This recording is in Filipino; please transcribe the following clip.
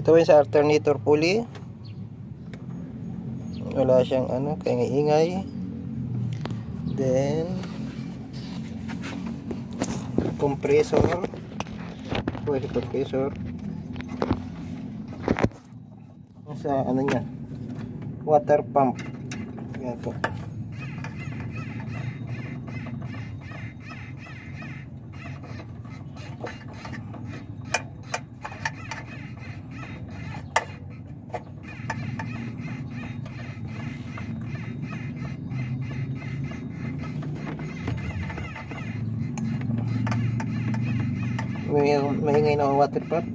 Ito yung sa alternator pulley. Wala siyang ano, kaya ingay. Then compressor. Pwede compressor. Sa ano niya, water pump. Yan po. May ingay na ang water pump.